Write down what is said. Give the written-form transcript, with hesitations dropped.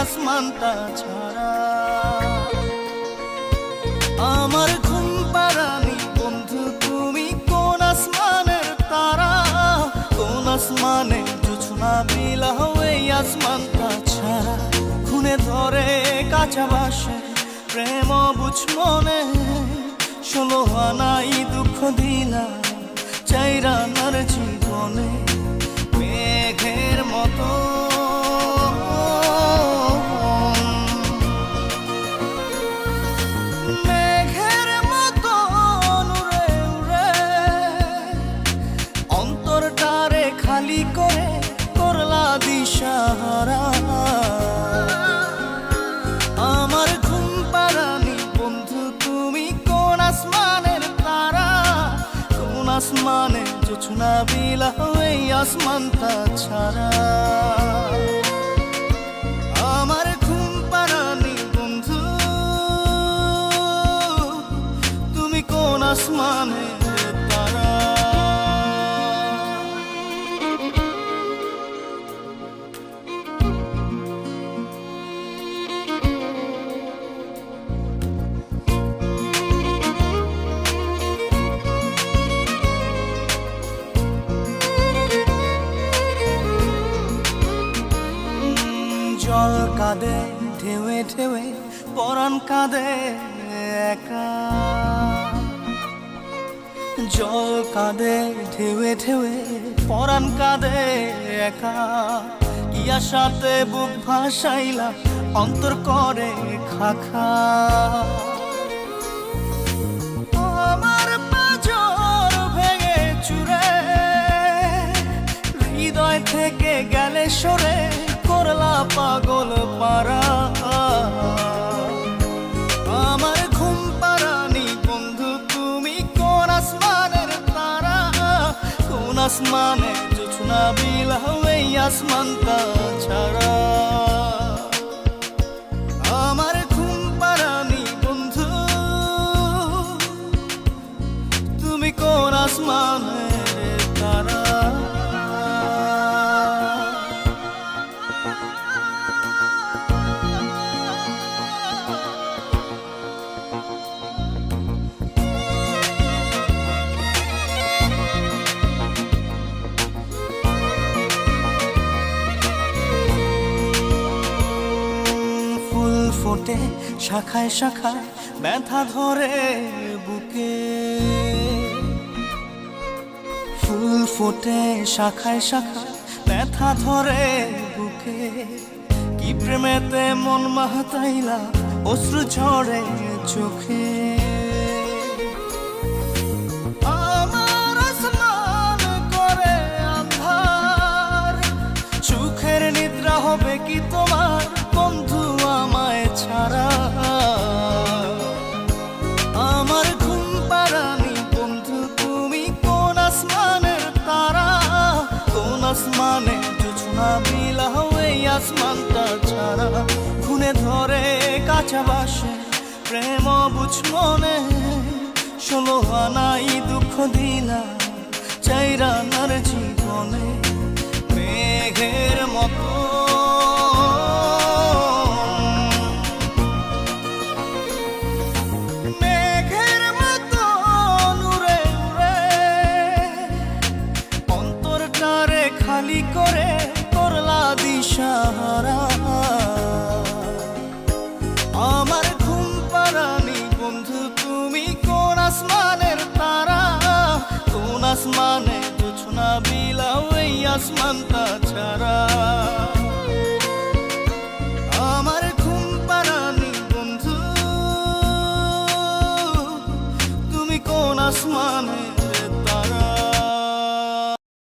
আসমানটা ছাড়া। আমার ঘুম পাড়ানি বন্ধু তুমি কোন আসমানের তারা, কোন আসমানে জোছনা বিলাও এই আসমানটা ছাড়া। খুনে ধরে কাঁচা বাসে প্রেম বুঝ মনে, 16 আনাই দুঃখ দিলা চাইরা নার জীবনে। মেঘের মতো মেঘের মতো উড়ে উড়ে অন্তরটারে খালি করে করলা দিশাহারা। আমার ঘুম পাড়ানি বন্ধু তুমি কোন আসমানের তারা, কোন আসমানে জোছনা বিলাও এই আসমানটা ছাড়া। আমার ঘুম পাড়ানি বন্ধু তুমি কোন আসমানের তারা। জল কাঁদে ঢেউে ঢেউে পরাণ কাঁদে একা, জল কাঁদে ঢেউে ঢেউে পরাণ কাঁদে একা। কি আশাতে বুক ভাসাইলা অন্তর করে খাখা। আমার পাঁজর ভেঙে চুরে হৃদয় থেকে গেলে সরে করলা পাগল পারা। আমার ঘুম পাড়ানি বন্ধু তুমি কোন আসমানের তারা, কোন আসমানে জোছনা বিলাও এই আসমানটা ছাড়া। আমার ঘুম পাড়ানি বন্ধু তুমি কোন আসমানের তারা। ফোটে শাখায় শাখায় ব্যথা ধরে বুকে, ফুল ফোটে শাখায় শাখায় ব্যথা ধরে বুকে। কি প্রেমেতে মন মাতাইলা অশ্রু ঝরে চোখে। আমার আসমান করে আন্ধার, সুখের নিদ্রা হবে কি তোমার বন্ধু আমায় ছাড়া। আমার ঘুম পাড়ানি বন্ধু তুমি কোন আসমানের তারা, কোন আসমানে জোছনা বিলাও এই আসমানটা ছাড়া। খুনে ধরে কাঁচা বাসে প্রেম বুঝ মনে, 16 আনাই দুঃখ দিলা চাইরা নার জীবনে। মেঘের মতো খালি করে করলা দিশাহারা। আমার ঘুম পাড়ানি বন্ধু তুমি কোন আসমানের তারা, কোন আসমানে জোছনা বিলাও এই আসমানটা ছাড়া। আমার ঘুম পাড়ানি বন্ধু তুমি কোন আসমানে